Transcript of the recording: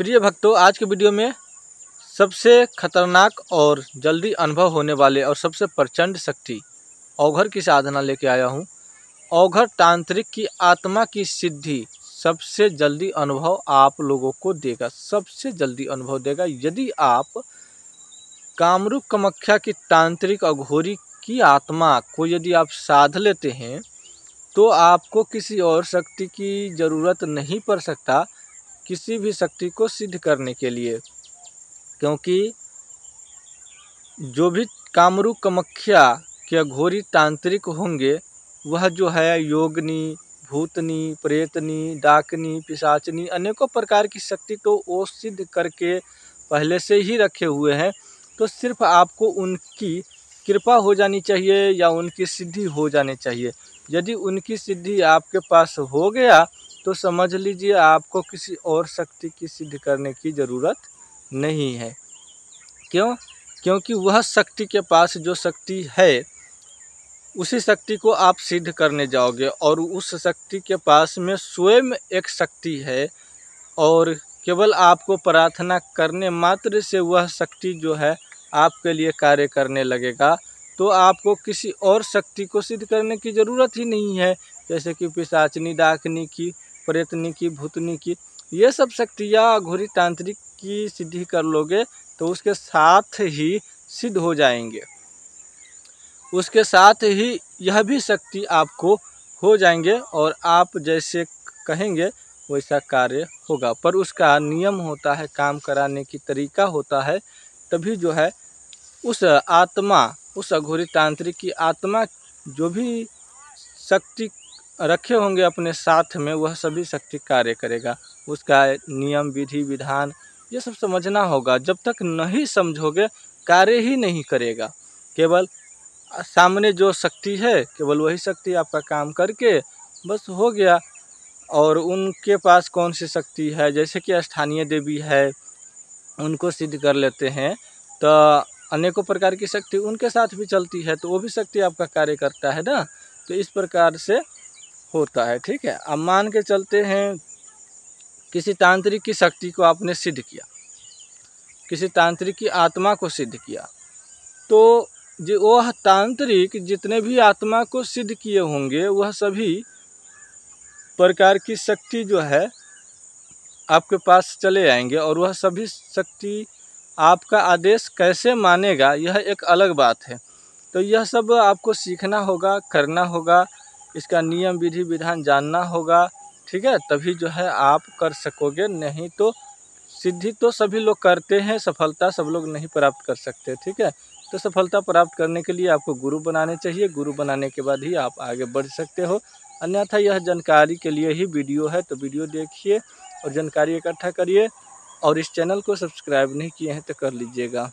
प्रिय भक्तों, आज के वीडियो में सबसे खतरनाक और जल्दी अनुभव होने वाले और सबसे प्रचंड शक्ति औघर की साधना लेके आया हूँ। औघर तांत्रिक की आत्मा की सिद्धि सबसे जल्दी अनुभव आप लोगों को देगा, सबसे जल्दी अनुभव देगा। यदि आप कामरूप कामाख्या की तांत्रिक अघोरी की आत्मा को यदि आप साध लेते हैं तो आपको किसी और शक्ति की ज़रूरत नहीं पड़ सकता किसी भी शक्ति को सिद्ध करने के लिए, क्योंकि जो भी कामरूप कामाख्या के अघोरी तांत्रिक होंगे वह जो है योगिनी, भूतनी, प्रेतनी, डाकनी, पिशाचनी अनेकों प्रकार की शक्ति तो वो सिद्ध करके पहले से ही रखे हुए हैं। तो सिर्फ आपको उनकी कृपा हो जानी चाहिए या उनकी सिद्धि हो जानी चाहिए। यदि उनकी सिद्धि आपके पास हो गया तो समझ लीजिए आपको किसी और शक्ति की सिद्ध करने की ज़रूरत नहीं है। क्यों? क्योंकि वह शक्ति के पास जो शक्ति है उसी शक्ति को आप सिद्ध करने जाओगे और उस शक्ति के पास में स्वयं एक शक्ति है और केवल आपको प्रार्थना करने मात्र से वह शक्ति जो है आपके लिए कार्य करने लगेगा। तो आपको किसी और शक्ति को सिद्ध करने की ज़रूरत ही नहीं है, जैसे कि पिशाचनी, डाकनी की, प्रेतनी की, भूतनी की, ये सब शक्तियाँ अघोरी तांत्रिक की सिद्धि कर लोगे तो उसके साथ ही सिद्ध हो जाएंगे। उसके साथ ही यह भी शक्ति आपको हो जाएंगे और आप जैसे कहेंगे वैसा कार्य होगा। पर उसका नियम होता है, काम कराने की तरीका होता है, तभी जो है उस आत्मा, उस अघोरी तांत्रिक की आत्मा जो भी शक्ति रखे होंगे अपने साथ में वह सभी शक्ति कार्य करेगा। उसका नियम, विधि, विधान ये सब समझना होगा। जब तक नहीं समझोगे कार्य ही नहीं करेगा। केवल सामने जो शक्ति है केवल वही शक्ति आपका काम करके बस हो गया। और उनके पास कौन सी शक्ति है, जैसे कि स्थानीय देवी है उनको सिद्ध कर लेते हैं तो अनेकों प्रकार की शक्ति उनके साथ भी चलती है तो वो भी शक्ति आपका कार्य करता है ना। तो इस प्रकार से होता है, ठीक है। अब मान के चलते हैं किसी तांत्रिक की शक्ति को आपने सिद्ध किया, किसी तांत्रिक की आत्मा को सिद्ध किया, तो जो वह तांत्रिक जितने भी आत्मा को सिद्ध किए होंगे वह सभी प्रकार की शक्ति जो है आपके पास चले आएंगे और वह सभी शक्ति आपका आदेश कैसे मानेगा यह एक अलग बात है। तो यह सब आपको सीखना होगा, करना होगा, इसका नियम, विधि, विधान जानना होगा, ठीक है। तभी जो है आप कर सकोगे, नहीं तो सिद्धि तो सभी लोग करते हैं, सफलता सब लोग नहीं प्राप्त कर सकते, ठीक है। तो सफलता प्राप्त करने के लिए आपको गुरु बनाने चाहिए, गुरु बनाने के बाद ही आप आगे बढ़ सकते हो। अन्यथा यह जानकारी के लिए ही वीडियो है, तो वीडियो देखिए और जानकारी इकट्ठा करिए। और इस चैनल को सब्सक्राइब नहीं किए हैं तो कर लीजिएगा।